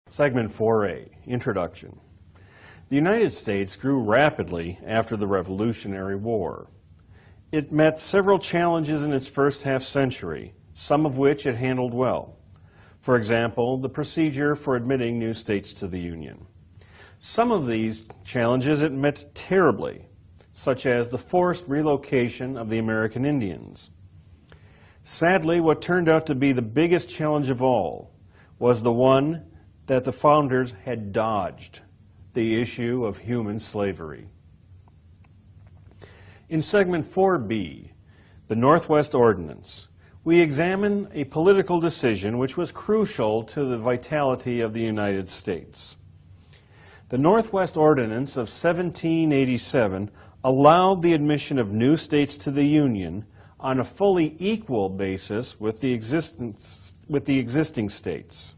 Segment 4A, Introduction. The United States grew rapidly after the Revolutionary War. It met several challenges in its first half-century, some of which it handled well. For example, the procedure for admitting new states to the Union. Some of these challenges it met terribly, such as the forced relocation of the American Indians. Sadly, what turned out to be the biggest challenge of all was the one that the founders had dodged, the issue of human slavery. In Segment 4B, the Northwest Ordinance, we examine a political decision which was crucial to the vitality of the United States. The Northwest Ordinance of 1787 allowed the admission of new states to the Union on a fully equal basis with the existing states.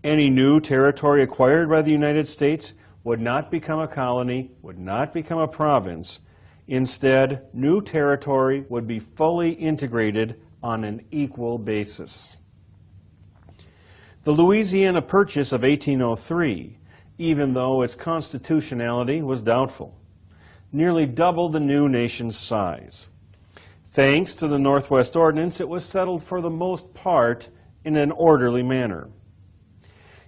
Any new territory acquired by the United States would not become a colony, would not become a province. Instead, new territory would be fully integrated on an equal basis. The Louisiana Purchase of 1803, even though its constitutionality was doubtful, nearly doubled the new nation's size. Thanks to the Northwest Ordinance, it was settled for the most part in an orderly manner.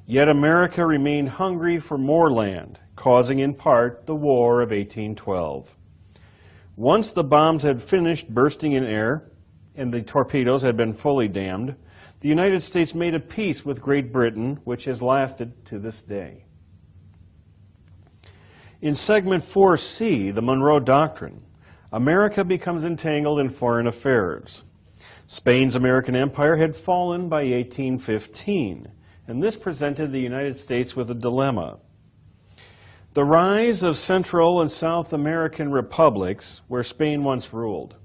Yet America remained hungry for more land, causing in part the War of 1812. Once the bombs had finished bursting in air and the torpedoes had been fully dammed, the United States made a peace with Great Britain, which has lasted to this day. In Segment 4C, the Monroe Doctrine, America becomes entangled in foreign affairs. Spain's American Empire had fallen by 1815. And this presented the United States with a dilemma. The rise of Central and South American republics, where Spain once ruled,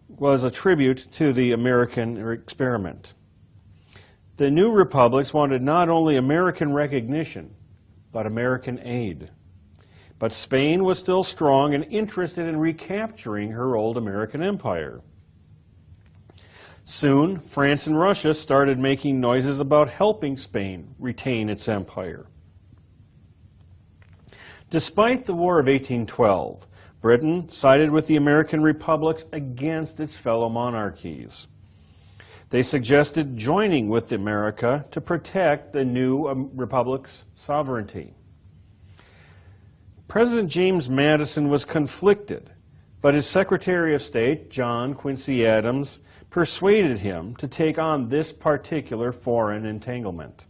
was a tribute to the American experiment. The new republics wanted not only American recognition, but American aid. But Spain was still strong and interested in recapturing her old American empire. Soon, France and Russia started making noises about helping Spain retain its empire. Despite the War of 1812, Britain sided with the American republics against its fellow monarchies. They suggested joining with America to protect the new republic's sovereignty. President James Madison was conflicted, but his Secretary of State, John Quincy Adams, persuaded him to take on this particular foreign entanglement.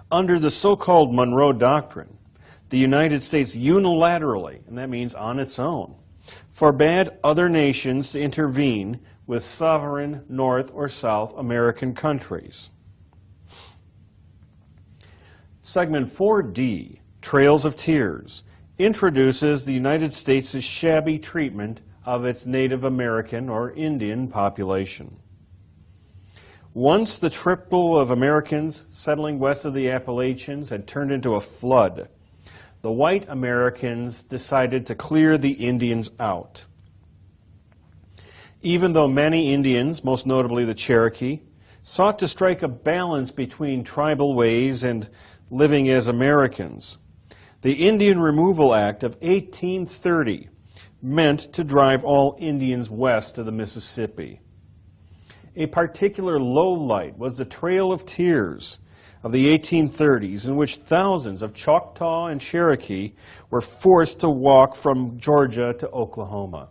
Under the so-called Monroe Doctrine, the United States unilaterally, and that means on its own, forbade other nations to intervene with sovereign North or South American countries. Segment 4D, Trails of Tears, introduces the United States' shabby treatment of its Native American or Indian population. Once the trickle of Americans settling west of the Appalachians had turned into a flood, the white Americans decided to clear the Indians out. Even though many Indians, most notably the Cherokee, sought to strike a balance between tribal ways and living as Americans, the Indian Removal Act of 1830 meant to drive all Indians west to the Mississippi. A particular lowlight was the Trail of Tears of the 1830s, in which thousands of Choctaw and Cherokee were forced to walk from Georgia to Oklahoma.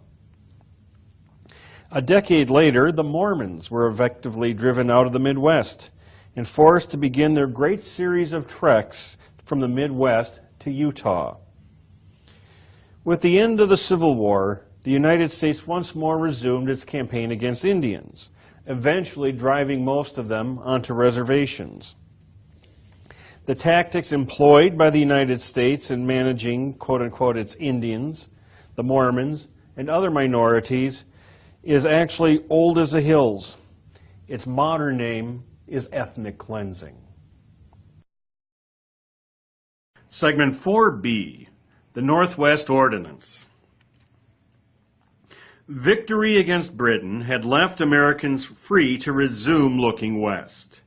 A decade later, the Mormons were effectively driven out of the Midwest and forced to begin their great series of treks from the Midwest to Utah. With the end of the Civil War, the United States once more resumed its campaign against Indians, eventually driving most of them onto reservations. The tactics employed by the United States in managing, quote-unquote, its Indians, the Mormons, and other minorities is actually old as the hills. Its modern name is ethnic cleansing. Segment 4B, the Northwest Ordinance. Victory against Britain had left Americans free to resume looking west.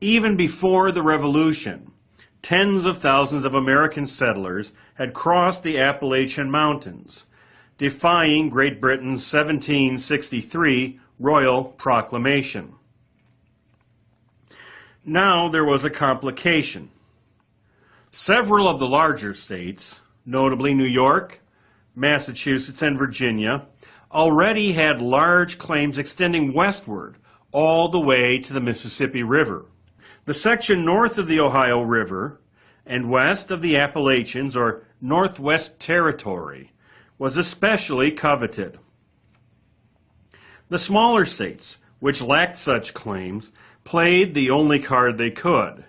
Even before the Revolution, tens of thousands of American settlers had crossed the Appalachian Mountains, defying Great Britain's 1763 Royal Proclamation. Now there was a complication. Several of the larger states, notably New York, Massachusetts, and Virginia, already had large claims extending westward all the way to the Mississippi River. The section north of the Ohio River and west of the Appalachians, or Northwest Territory, was especially coveted. The smaller states, which lacked such claims, played the only card they could.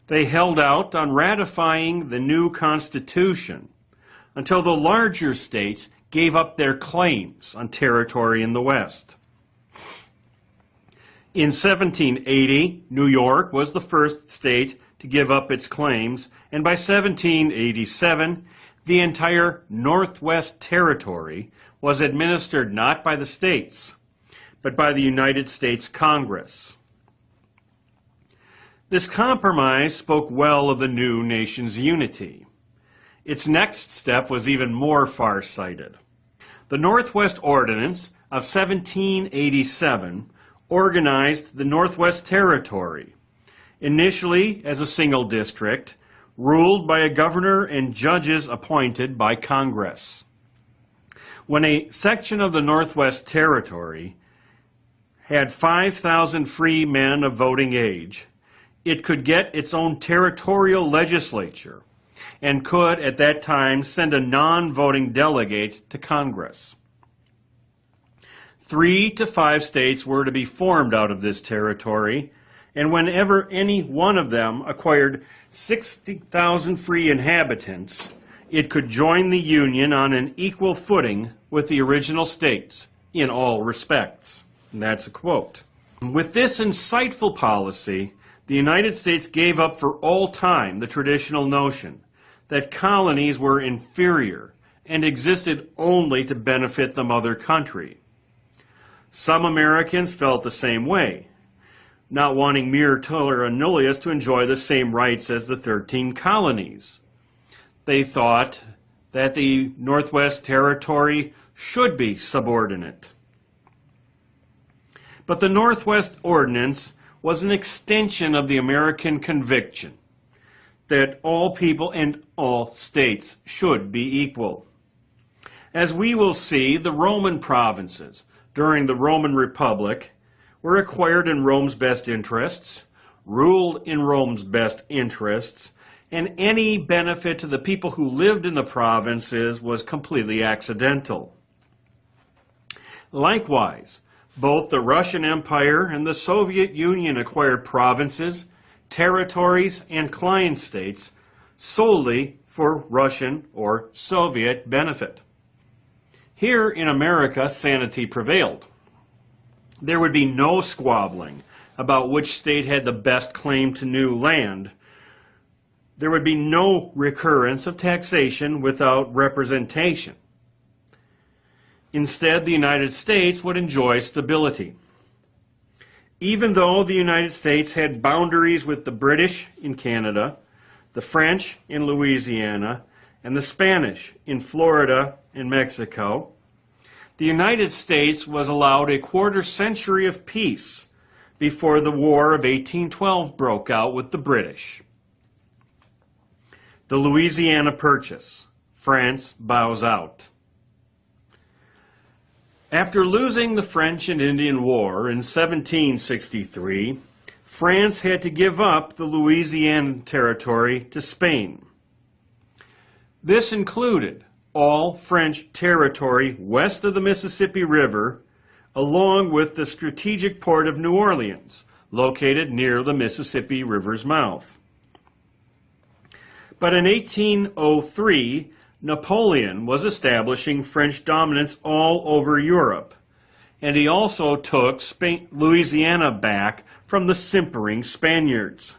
They held out on ratifying the new Constitution until the larger states gave up their claims on territory in the West. In 1780, New York was the first state to give up its claims, and by 1787, the entire Northwest Territory was administered not by the states, but by the United States Congress. This compromise spoke well of the new nation's unity. Its next step was even more far-sighted. The Northwest Ordinance of 1787 organized the Northwest Territory, initially as a single district, ruled by a governor and judges appointed by Congress. When a section of the Northwest Territory had 5,000 free men of voting age, it could get its own territorial legislature and could, at that time, send a non-voting delegate to Congress. 3 to 5 states were to be formed out of this territory, and whenever any one of them acquired 60,000 free inhabitants, it could join the Union on an equal footing with the original states in all respects. And that's a quote. With this insightful policy, the United States gave up for all time the traditional notion that colonies were inferior and existed only to benefit the mother country. Some Americans felt the same way, not wanting mere terra nullius to enjoy the same rights as the 13 colonies. They thought that the Northwest Territory should be subordinate. But the Northwest Ordinance was an extension of the American conviction that all people and all states should be equal. As we will see, the Roman provinces during the Roman Republic were acquired in Rome's best interests, ruled in Rome's best interests, and any benefit to the people who lived in the provinces was completely accidental. Likewise, both the Russian Empire and the Soviet Union acquired provinces, territories, and client states solely for Russian or Soviet benefit. Here in America, sanity prevailed. There would be no squabbling about which state had the best claim to new land. There would be no recurrence of taxation without representation. Instead, the United States would enjoy stability. Even though the United States had boundaries with the British in Canada, the French in Louisiana, and the Spanish in Florida and Mexico, the United States was allowed a quarter century of peace before the War of 1812 broke out with the British. The Louisiana Purchase. France bows out. After losing the French and Indian War in 1763, France had to give up the Louisiana Territory to Spain. This included all French territory west of the Mississippi River, along with the strategic port of New Orleans, located near the Mississippi River's mouth. But in 1803, Napoleon was establishing French dominance all over Europe, and he also took Louisiana back from the simpering Spaniards.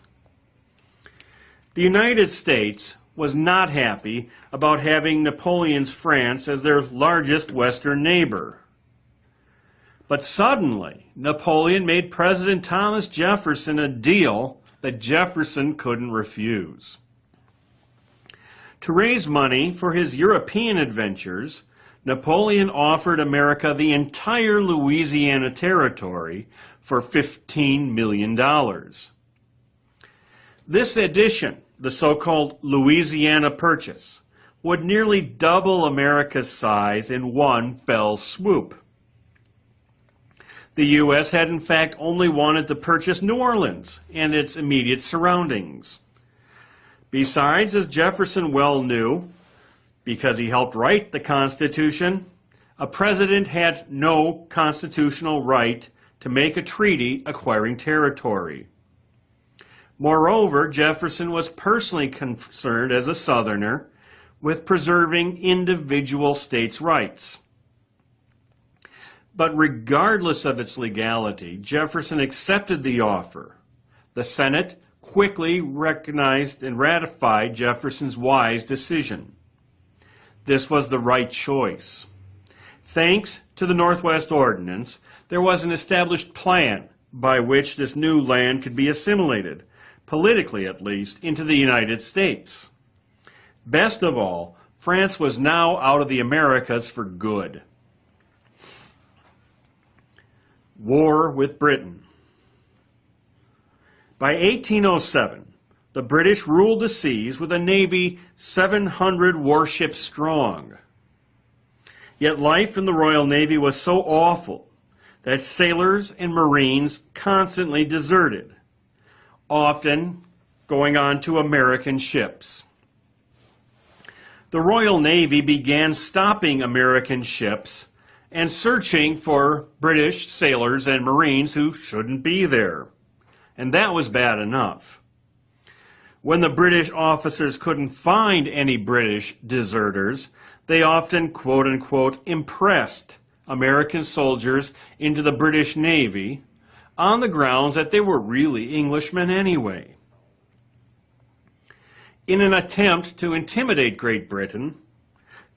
The United States was not happy about having Napoleon's France as their largest western neighbor. But suddenly, Napoleon made President Thomas Jefferson a deal that Jefferson couldn't refuse. To raise money for his European adventures, Napoleon offered America the entire Louisiana Territory for $15 million. This addition, the so-called Louisiana Purchase, would nearly double America's size in one fell swoop. The U.S. had in fact only wanted to purchase New Orleans and its immediate surroundings. Besides, as Jefferson well knew, because he helped write the Constitution, a president had no constitutional right to make a treaty acquiring territory. Moreover, Jefferson was personally concerned as a Southerner with preserving individual states' rights. But regardless of its legality, Jefferson accepted the offer. The Senate quickly recognized and ratified Jefferson's wise decision. This was the right choice. Thanks to the Northwest Ordinance, there was an established plan by which this new land could be assimilated, politically at least, into the United States. Best of all, France was now out of the Americas for good. War with Britain. By 1807, the British ruled the seas with a navy 700 warships strong. Yet life in the Royal Navy was so awful that sailors and Marines constantly deserted, often going on to American ships. The Royal Navy began stopping American ships and searching for British sailors and Marines who shouldn't be there. And that was bad enough. When the British officers couldn't find any British deserters, they often, quote-unquote, impressed American soldiers into the British Navy on the grounds that they were really Englishmen anyway. In an attempt to intimidate Great Britain,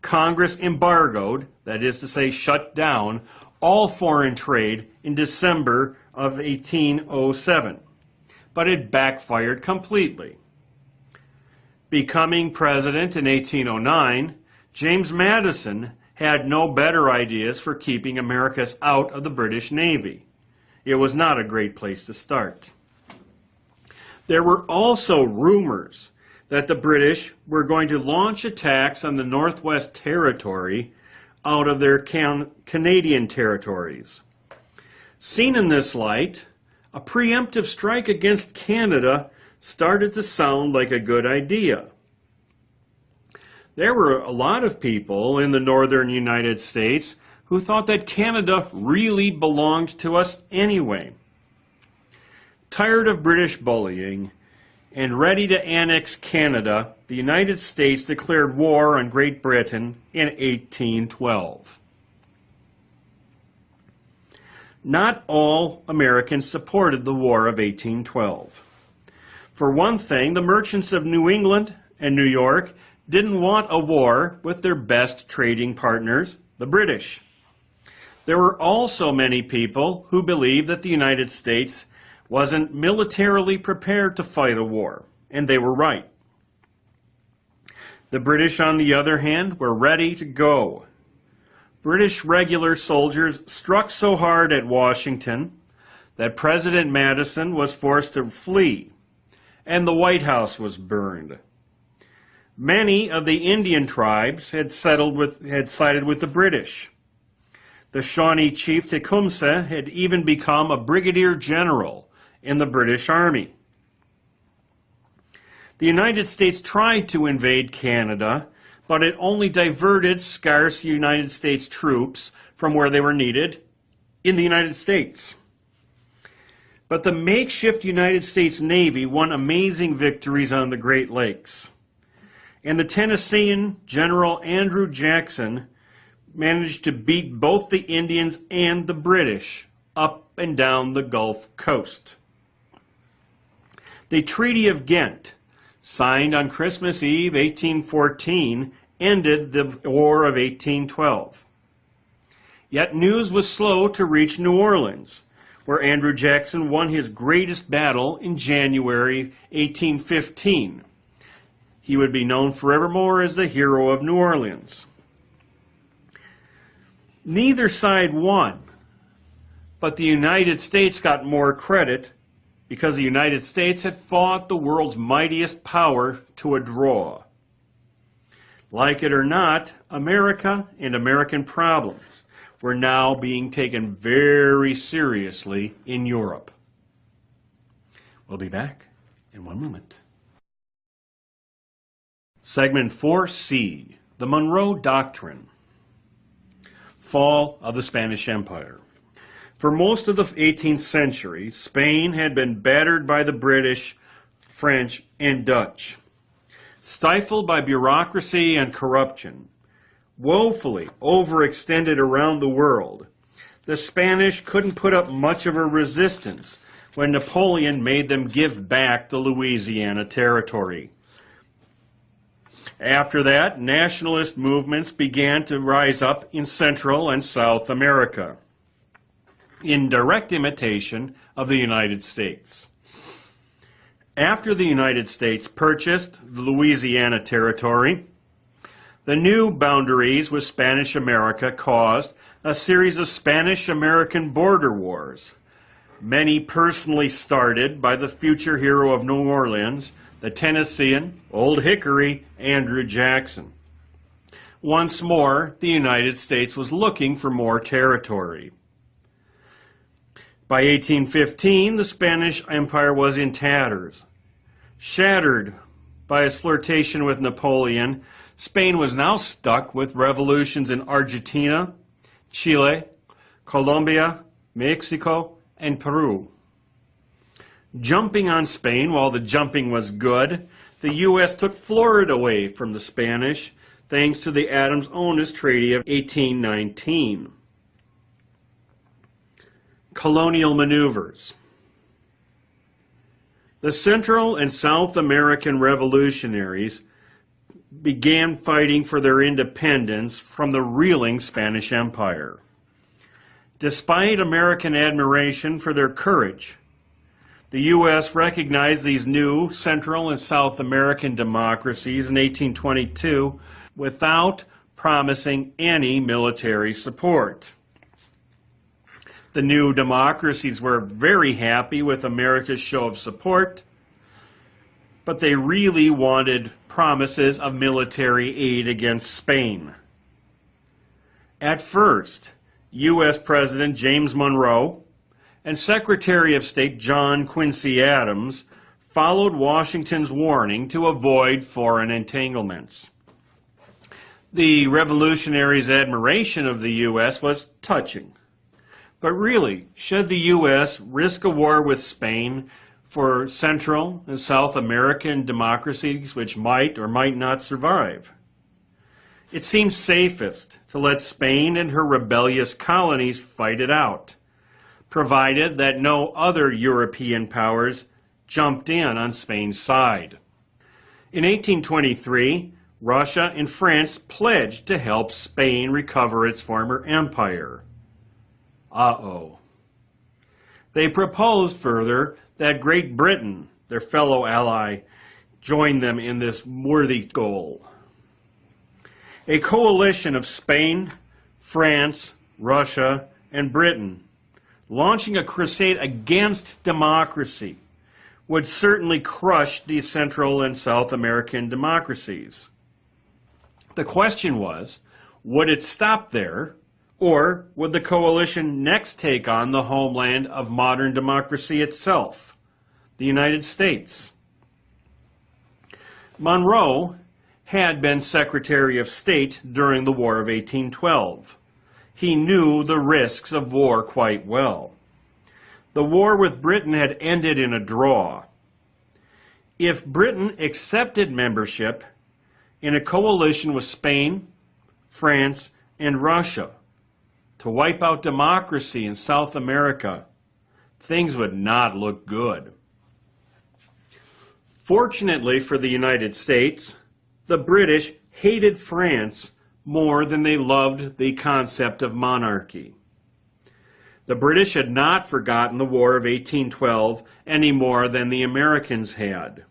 Congress embargoed, that is to say shut down, all foreign trade in December of 1807, but it backfired completely. Becoming president in 1809, James Madison had no better ideas for keeping Americans out of the British Navy. It was not a great place to start. There were also rumors that the British were going to launch attacks on the Northwest Territory out of their Canadian territories. Seen in this light, a preemptive strike against Canada started to sound like a good idea. There were a lot of people in the northern United States who thought that Canada really belonged to us anyway. Tired of British bullying and ready to annex Canada, the United States declared war on Great Britain in 1812. Not all Americans supported the War of 1812. For one thing, the merchants of New England and New York didn't want a war with their best trading partners, the British. There were also many people who believed that the United States wasn't militarily prepared to fight a war, and they were right. The British, on the other hand, were ready to go. British regular soldiers struck so hard at Washington that President Madison was forced to flee, and the White House was burned. Many of the Indian tribes had sided with the British. The Shawnee chief Tecumseh had even become a brigadier general in the British Army. The United States tried to invade Canada, but it only diverted scarce United States troops from where they were needed in the United States. But the makeshift United States Navy won amazing victories on the Great Lakes. And the Tennessean General Andrew Jackson managed to beat both the Indians and the British up and down the Gulf Coast. The Treaty of Ghent, signed on Christmas Eve 1814, ended the War of 1812. Yet news was slow to reach New Orleans, where Andrew Jackson won his greatest battle in January 1815. He would be known forevermore as the hero of New Orleans. Neither side won, but the United States got more credit because the United States had fought the world's mightiest power to a draw. Like it or not, America and American problems were now being taken very seriously in Europe. We'll be back in 1 moment. Segment 4C, the Monroe Doctrine. Fall of the Spanish Empire. For most of the 18th century, Spain had been battered by the British, French, and Dutch. Stifled by bureaucracy and corruption, woefully overextended around the world, the Spanish couldn't put up much of a resistance when Napoleon made them give back the Louisiana Territory. After that, nationalist movements began to rise up in Central and South America, in direct imitation of the United States. After the United States purchased the Louisiana Territory, the new boundaries with Spanish America caused a series of Spanish-American border wars, many personally started by the future hero of New Orleans, the Tennessean, Old Hickory, Andrew Jackson. Once more, the United States was looking for more territory. By 1815, the Spanish Empire was in tatters. Shattered by its flirtation with Napoleon, Spain was now stuck with revolutions in Argentina, Chile, Colombia, Mexico, and Peru. Jumping on Spain while the jumping was good, the U.S. took Florida away from the Spanish thanks to the Adams-Onis Treaty of 1819. Colonial maneuvers. The Central and South American revolutionaries began fighting for their independence from the reeling Spanish Empire. Despite American admiration for their courage, the U.S. recognized these new Central and South American democracies in 1822 without promising any military support. The new democracies were very happy with America's show of support, but they really wanted promises of military aid against Spain. At first, U.S. President James Monroe and Secretary of State John Quincy Adams followed Washington's warning to avoid foreign entanglements. The revolutionaries' admiration of the U.S. was touching. But really, should the U.S. risk a war with Spain for Central and South American democracies which might or might not survive? It seems safest to let Spain and her rebellious colonies fight it out, provided that no other European powers jumped in on Spain's side. In 1823, Russia and France pledged to help Spain recover its former empire. Uh-oh. They proposed further that Great Britain, their fellow ally, join them in this worthy goal. A coalition of Spain, France, Russia, and Britain launching a crusade against democracy would certainly crush the Central and South American democracies. The question was, would it stop there? Or would the coalition next take on the homeland of modern democracy itself, the United States? Monroe had been Secretary of State during the War of 1812. He knew the risks of war quite well. The war with Britain had ended in a draw. If Britain accepted membership in a coalition with Spain, France, and Russia, to wipe out democracy in South America, things would not look good. Fortunately for the United States, the British hated France more than they loved the concept of monarchy. The British had not forgotten the War of 1812 any more than the Americans had.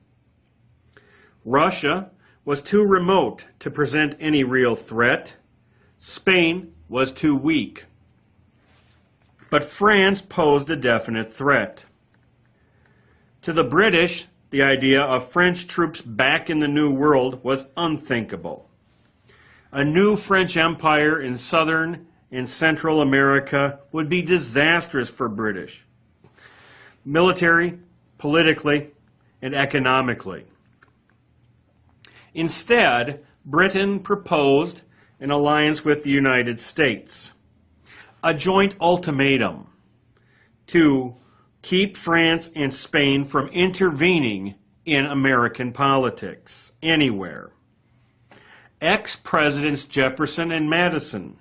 Russia was too remote to present any real threat. Spain was too weak. But France posed a definite threat. To the British, the idea of French troops back in the New World was unthinkable. A new French empire in southern and Central America would be disastrous for British, military, politically, and economically. Instead, Britain proposed an alliance with the United States, a joint ultimatum to keep France and Spain from intervening in American politics anywhere. Ex-Presidents Jefferson and Madison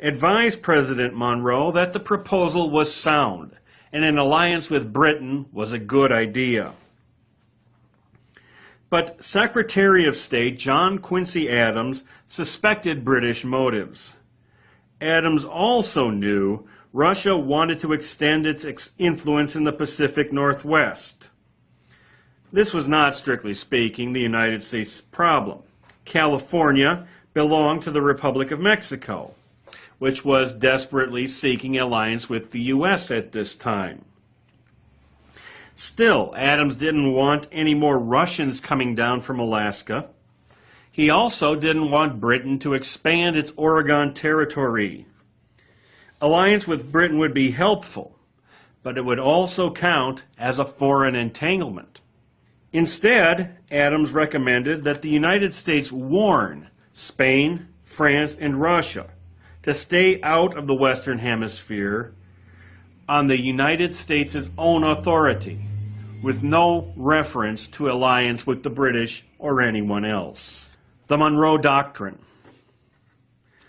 advised President Monroe that the proposal was sound and an alliance with Britain was a good idea. But Secretary of State John Quincy Adams suspected British motives. Adams also knew Russia wanted to extend its influence in the Pacific Northwest. This was not, strictly speaking, the United States' problem. California belonged to the Republic of Mexico, which was desperately seeking alliance with the U.S. at this time. Still, Adams didn't want any more Russians coming down from Alaska. He also didn't want Britain to expand its Oregon territory. Alliance with Britain would be helpful, but it would also count as a foreign entanglement. Instead, Adams recommended that the United States warn Spain, France, and Russia to stay out of the Western Hemisphere on the United States' own authority, with no reference to alliance with the British or anyone else. The Monroe Doctrine.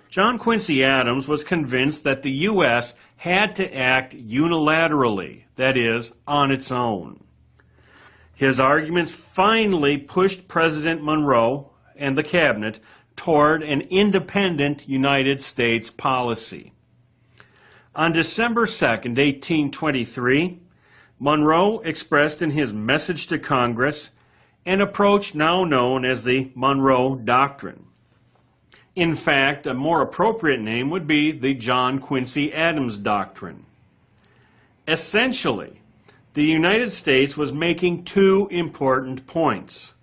John Quincy Adams was convinced that the U.S. had to act unilaterally, that is, on its own. His arguments finally pushed President Monroe and the cabinet toward an independent United States policy. On December 2nd, 1823, Monroe expressed in his message to Congress an approach now known as the Monroe Doctrine. In fact, a more appropriate name would be the John Quincy Adams Doctrine. Essentially, the United States was making two important points.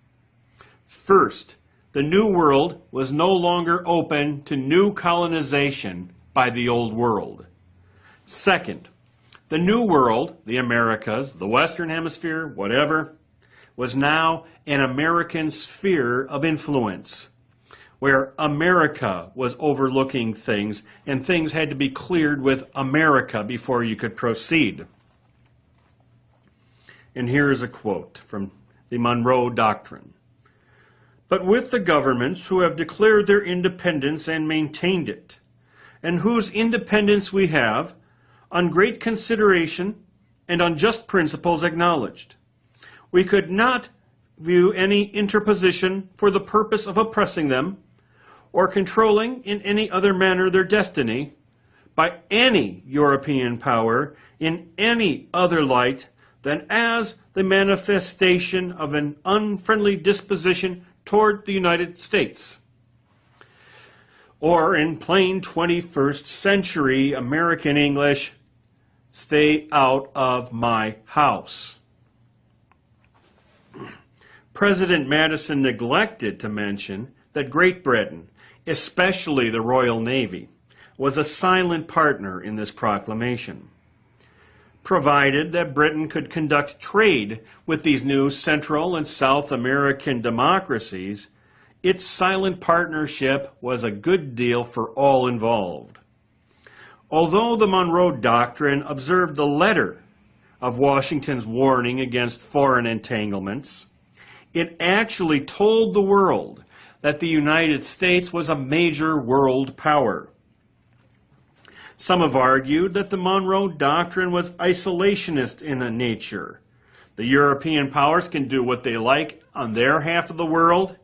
First, the New World was no longer open to new colonization by the Old World. Second, the New World, the Americas, the Western Hemisphere, whatever, was now an American sphere of influence, where America was overlooking things, and things had to be cleared with America before you could proceed. And here is a quote from the Monroe Doctrine. But with the governments who have declared their independence and maintained it, and whose independence we have, on great consideration and on just principles acknowledged, we could not view any interposition for the purpose of oppressing them, or controlling in any other manner their destiny, by any European power in any other light than as the manifestation of an unfriendly disposition toward the United States. Or in plain 21st century American English, stay out of my house. President Madison neglected to mention that Great Britain, especially the Royal Navy, was a silent partner in this proclamation. Provided that Britain could conduct trade with these new Central and South American democracies, its silent partnership was a good deal for all involved. Although the Monroe Doctrine observed the letter of Washington's warning against foreign entanglements, it actually told the world that the United States was a major world power. Some have argued that the Monroe Doctrine was isolationist in nature. The European powers can do what they like on their half of the world,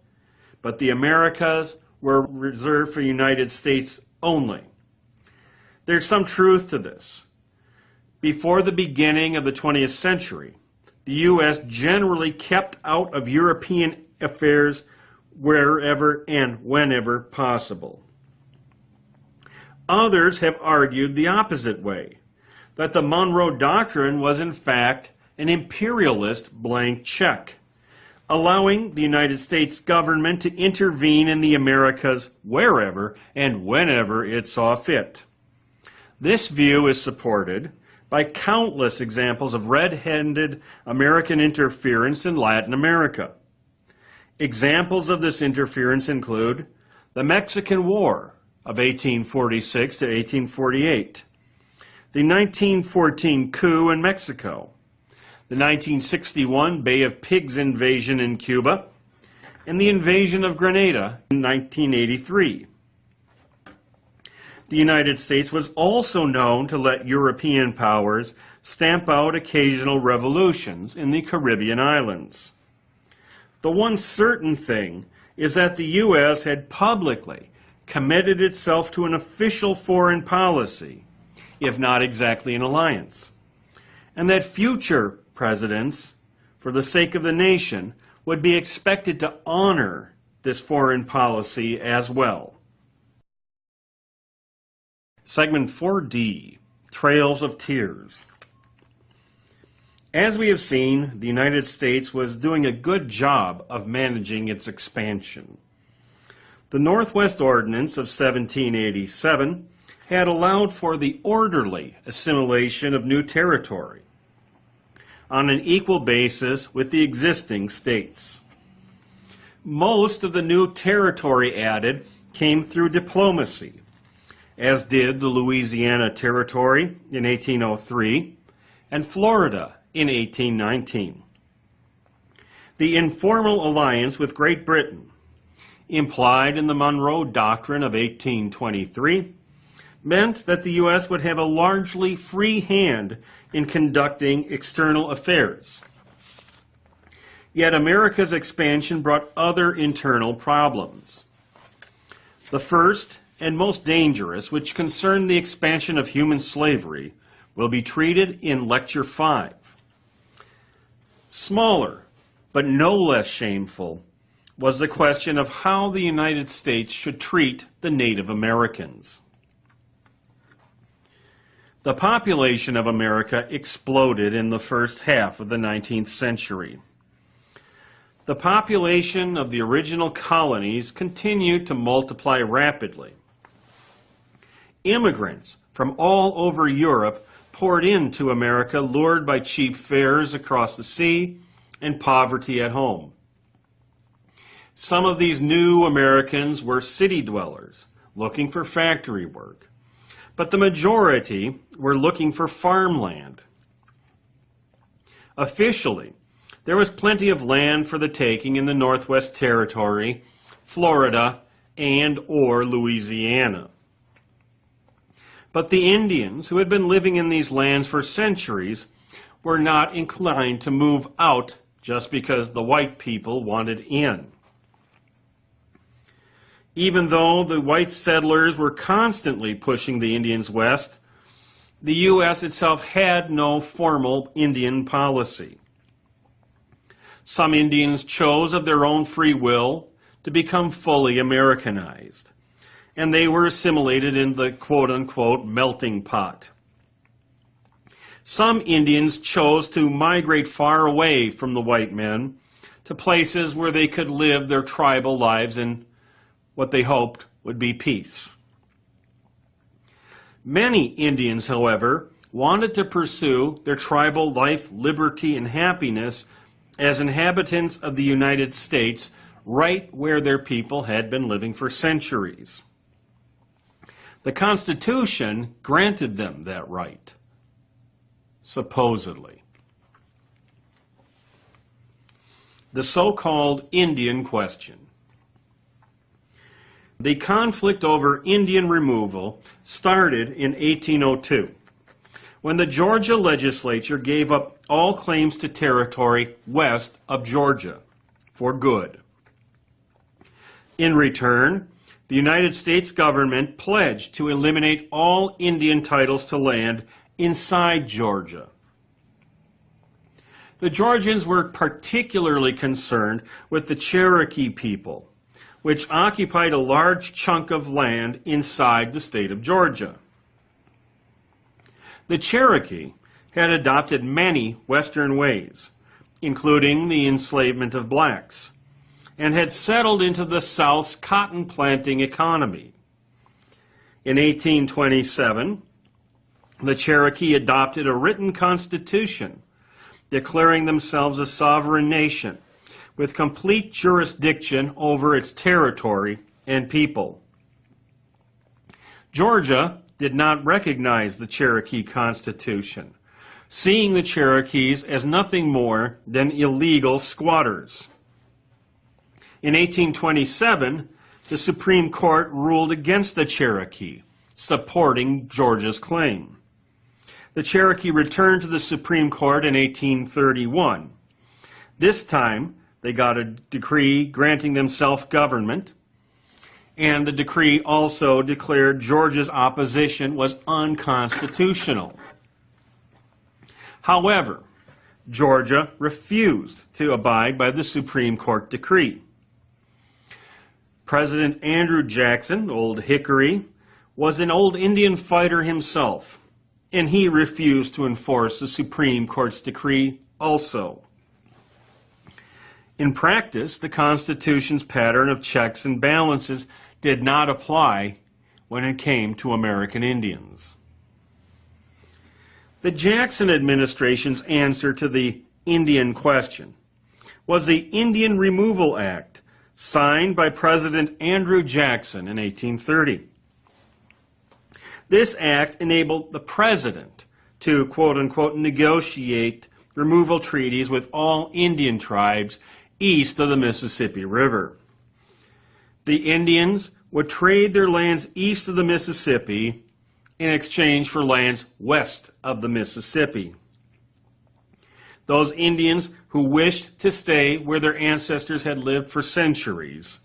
but the Americas were reserved for the United States only. There's some truth to this. Before the beginning of the 20th century, the U.S. generally kept out of European affairs wherever and whenever possible. Others have argued the opposite way, that the Monroe Doctrine was in fact an imperialist blank check, allowing the United States government to intervene in the Americas wherever and whenever it saw fit. This view is supported by countless examples of red-handed American interference in Latin America. Examples of this interference include the Mexican War of 1846 to 1848, the 1914 coup in Mexico, the 1961 Bay of Pigs invasion in Cuba, and the invasion of Grenada in 1983. The United States was also known to let European powers stamp out occasional revolutions in the Caribbean islands. The one certain thing is that the U.S. had publicly committed itself to an official foreign policy, if not exactly an alliance, and that future presidents, for the sake of the nation, would be expected to honor this foreign policy as well. Segment 4D, Trails of Tears. As we have seen, the United States was doing a good job of managing its expansion. The Northwest Ordinance of 1787 had allowed for the orderly assimilation of new territory on an equal basis with the existing states. Most of the new territory added came through diplomacy, as did the Louisiana Territory in 1803 and Florida in 1819. The informal alliance with Great Britain, implied in the Monroe Doctrine of 1823, meant that the U.S. would have a largely free hand in conducting external affairs. Yet America's expansion brought other internal problems. The first and most dangerous, which concerned the expansion of human slavery, will be treated in Lecture 5. Smaller, but no less shameful, was the question of how the United States should treat the Native Americans. The population of America exploded in the first half of the 19th century. The population of the original colonies continued to multiply rapidly. Immigrants from all over Europe poured into America, lured by cheap fares across the sea and poverty at home. Some of these new Americans were city dwellers, looking for factory work, but the majority were looking for farmland. Officially, there was plenty of land for the taking in the Northwest Territory, Florida, and/or Louisiana. But the Indians, who had been living in these lands for centuries, were not inclined to move out just because the white people wanted in. Even though the white settlers were constantly pushing the Indians west, the U.S. itself had no formal Indian policy. Some Indians chose of their own free will to become fully Americanized, and they were assimilated in the quote-unquote melting pot. Some Indians chose to migrate far away from the white men to places where they could live their tribal lives in what they hoped would be peace. Many Indians, however, wanted to pursue their tribal life, liberty, and happiness as inhabitants of the United States, right where their people had been living for centuries. The Constitution granted them that right, supposedly. The so-called Indian question. The conflict over Indian removal started in 1802, when the Georgia legislature gave up all claims to territory west of Georgia for good. In return, the United States government pledged to eliminate all Indian titles to land inside Georgia. The Georgians were particularly concerned with the Cherokee people, which occupied a large chunk of land inside the state of Georgia. The Cherokee had adopted many Western ways, including the enslavement of blacks, and had settled into the South's cotton planting economy. In 1827, the Cherokee adopted a written constitution declaring themselves a sovereign nation with complete jurisdiction over its territory and people. Georgia did not recognize the Cherokee Constitution, seeing the Cherokees as nothing more than illegal squatters. In 1827, the Supreme Court ruled against the Cherokee, supporting Georgia's claim. The Cherokee returned to the Supreme Court in 1831. This time, they got a decree granting them self-government, and the decree also declared Georgia's opposition was unconstitutional. However, Georgia refused to abide by the Supreme Court decree. President Andrew Jackson, Old Hickory, was an old Indian fighter himself, and he refused to enforce the Supreme Court's decree also. In practice, the Constitution's pattern of checks and balances did not apply when it came to American Indians. The Jackson administration's answer to the Indian question was the Indian Removal Act, signed by President Andrew Jackson in 1830. This act enabled the president to, quote-unquote, negotiate removal treaties with all Indian tribes east of the Mississippi River. The Indians would trade their lands east of the Mississippi in exchange for lands west of the Mississippi. Those Indians who wished to stay where their ancestors had lived for centuries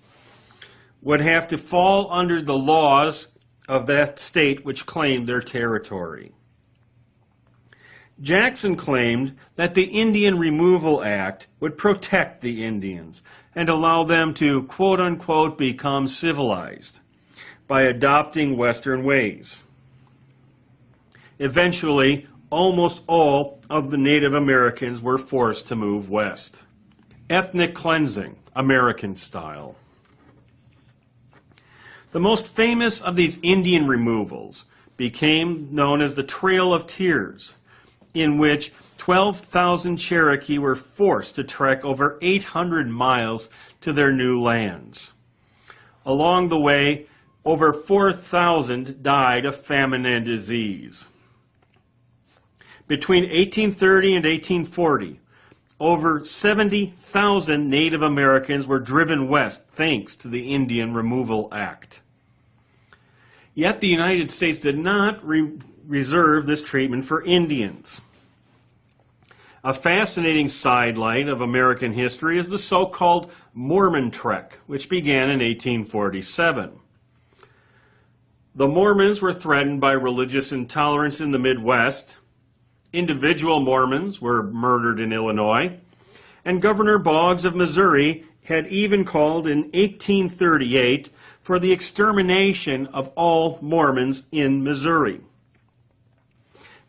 would have to fall under the laws of that state which claimed their territory. Jackson claimed that the Indian Removal Act would protect the Indians and allow them to, quote-unquote, become civilized by adopting Western ways. Eventually, almost all of the Native Americans were forced to move west. Ethnic cleansing, American style. The most famous of these Indian removals became known as the Trail of Tears, in which 12,000 Cherokee were forced to trek over 800 miles to their new lands. Along the way, over 4,000 died of famine and disease. Between 1830 and 1840, over 70,000 Native Americans were driven west thanks to the Indian Removal Act. Yet the United States did not reserve this treatment for Indians. A fascinating sidelight of American history is the so-called Mormon Trek, which began in 1847. The Mormons were threatened by religious intolerance in the Midwest. Individual Mormons were murdered in Illinois, and Governor Boggs of Missouri had even called in 1838 for the extermination of all Mormons in Missouri.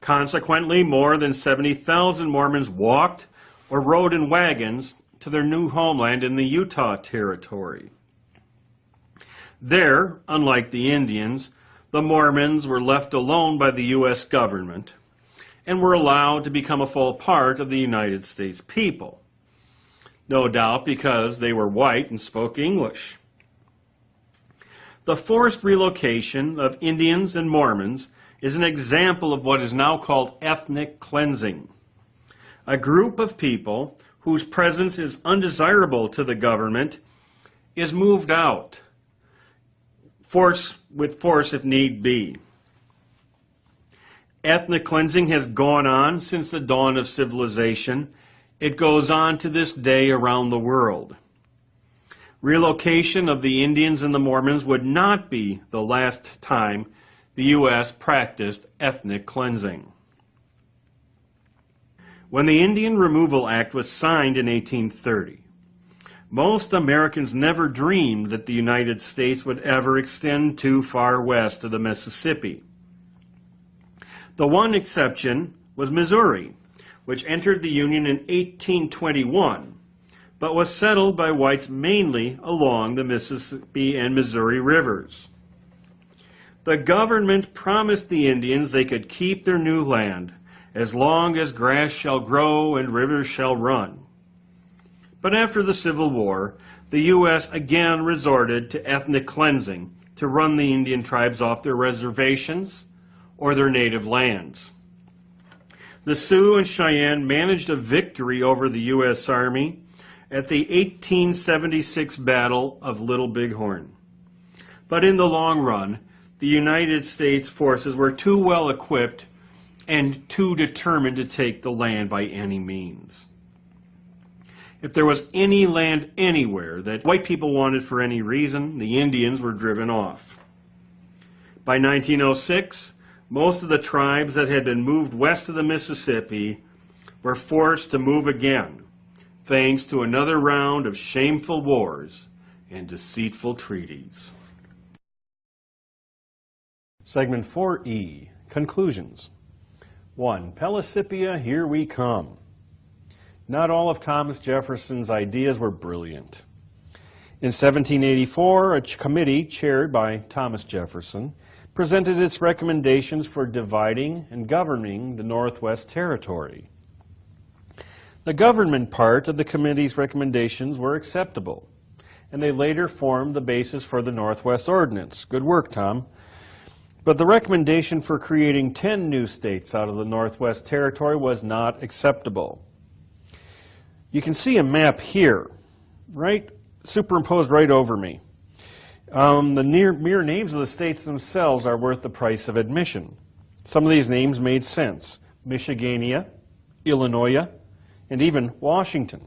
Consequently, more than 70,000 Mormons walked or rode in wagons to their new homeland in the Utah Territory. There, unlike the Indians, the Mormons were left alone by the U.S. government and were allowed to become a full part of the United States people, no doubt because they were white and spoke English. The forced relocation of Indians and Mormons is an example of what is now called ethnic cleansing. A group of people whose presence is undesirable to the government is moved out, with force if need be. Ethnic cleansing has gone on since the dawn of civilization. It goes on to this day around the world. Relocation of the Indians and the Mormons would not be the last time the U.S. practiced ethnic cleansing. When the Indian Removal Act was signed in 1830, most Americans never dreamed that the United States would ever extend too far west of the Mississippi. The one exception was Missouri, which entered the Union in 1821, but was settled by whites mainly along the Mississippi and Missouri rivers. The government promised the Indians they could keep their new land as long as grass shall grow and rivers shall run. But after the Civil War, the U.S. again resorted to ethnic cleansing to run the Indian tribes off their reservations or their native lands. The Sioux and Cheyenne managed a victory over the U.S. Army at the 1876 Battle of Little Bighorn. But in the long run, the United States forces were too well equipped and too determined to take the land by any means. If there was any land anywhere that white people wanted for any reason, the Indians were driven off. By 1906, most of the tribes that had been moved west of the Mississippi were forced to move again, thanks to another round of shameful wars and deceitful treaties. Segment 4E, Conclusions. 1. Pellissipia, here we come. Not all of Thomas Jefferson's ideas were brilliant. In 1784, a committee chaired by Thomas Jefferson presented its recommendations for dividing and governing the Northwest Territory. The government part of the committee's recommendations were acceptable, and they later formed the basis for the Northwest Ordinance. Good work, Tom. But the recommendation for creating 10 new states out of the Northwest Territory was not acceptable. You can see a map here, right, superimposed right over me. The mere names of the states themselves are worth the price of admission. Some of these names made sense. Michigania, Illinois, and even Washington.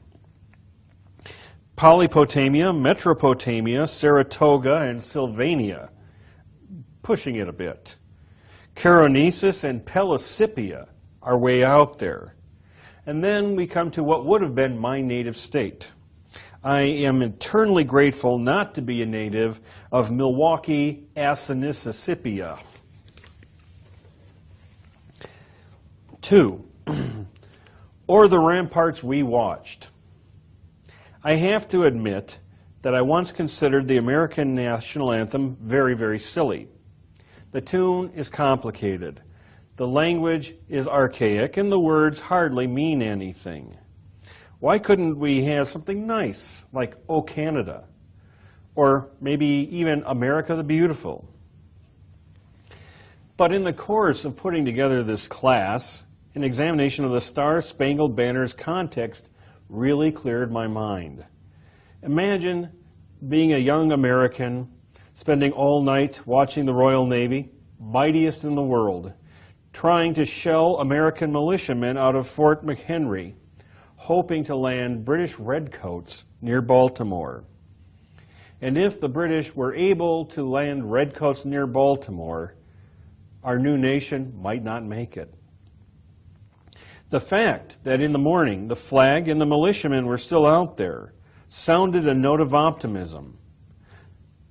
Polypotamia, Metropotamia, Saratoga, and Sylvania, pushing it a bit. Caronesus and Pellissipia are way out there. And then we come to what would have been my native state. I am eternally grateful not to be a native of Milwaukee, Assinissippia. 2. Or the ramparts we watched. I have to admit that I once considered the American national anthem very, very silly. The tune is complicated. The language is archaic, and the words hardly mean anything. Why couldn't we have something nice, like "O Canada," or maybe even "America the Beautiful"? But in the course of putting together this class, an examination of the Star-Spangled Banner's context really cleared my mind. Imagine being a young American, spending all night watching the Royal Navy, mightiest in the world, trying to shell American militiamen out of Fort McHenry, hoping to land British redcoats near Baltimore. And if the British were able to land redcoats near Baltimore, our new nation might not make it. The fact that in the morning the flag and the militiamen were still out there sounded a note of optimism.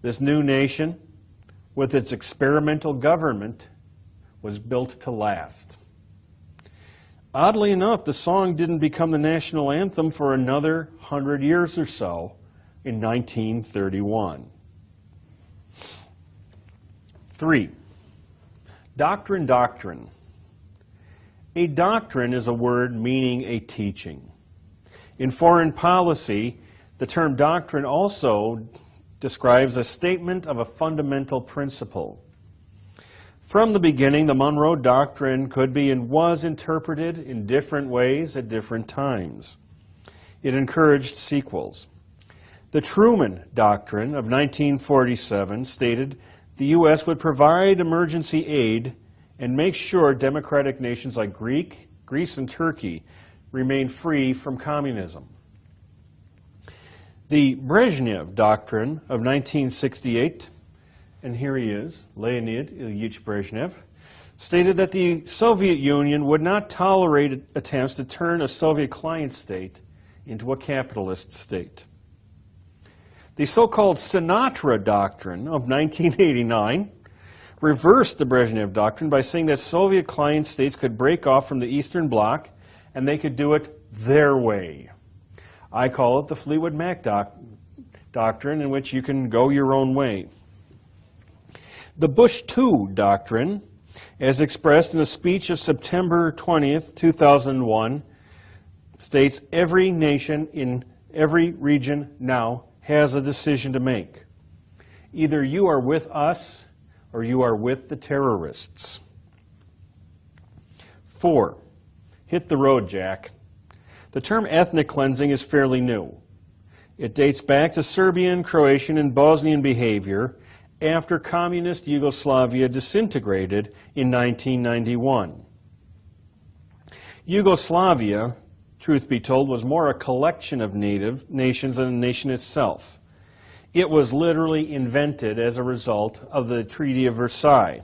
This new nation, with its experimental government, was built to last. Oddly enough, the song didn't become the national anthem for another 100 years or so in 1931. 3. Doctrine. A doctrine is a word meaning a teaching. In foreign policy, the term doctrine also describes a statement of a fundamental principle. From the beginning, the Monroe Doctrine could be and was interpreted in different ways at different times. It encouraged sequels. The Truman Doctrine of 1947 stated the U.S. would provide emergency aid and make sure democratic nations like Greece and Turkey remain free from communism. The Brezhnev Doctrine of 1968, and here he is, Leonid Ilyich Brezhnev, stated that the Soviet Union would not tolerate attempts to turn a Soviet client state into a capitalist state. The so-called Sinatra Doctrine of 1989 reversed the Brezhnev Doctrine by saying that Soviet client states could break off from the Eastern Bloc and they could do it their way. I call it the Fleetwood Mac Doctrine, in which you can go your own way. The Bush II Doctrine, as expressed in a speech of September 20th, 2001, states every nation in every region now has a decision to make. Either you are with us or you are with the terrorists. 4. Hit the road, Jack. The term ethnic cleansing is fairly new. It dates back to Serbian, Croatian, and Bosnian behavior after communist Yugoslavia disintegrated in 1991. Yugoslavia, truth be told, was more a collection of native nations than a nation itself. It was literally invented as a result of the Treaty of Versailles.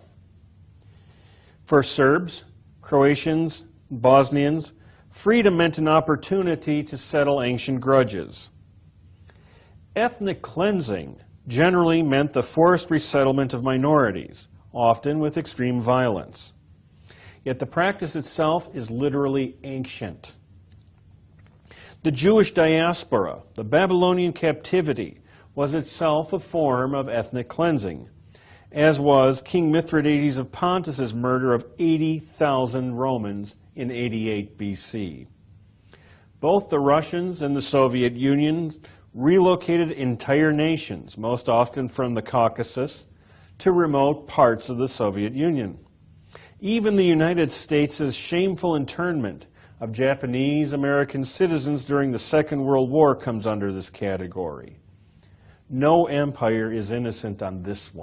For Serbs, Croatians, Bosnians, freedom meant an opportunity to settle ancient grudges. Ethnic cleansing generally meant the forced resettlement of minorities, often with extreme violence. Yet the practice itself is literally ancient. The Jewish diaspora, the Babylonian captivity, was itself a form of ethnic cleansing, as was King Mithridates of Pontus's murder of 80,000 Romans in 88 BC. Both the Russians and the Soviet Union relocated entire nations, most often from the Caucasus, to remote parts of the Soviet Union. Even the United States' shameful internment of Japanese American citizens during the Second World War comes under this category. No empire is innocent on this one.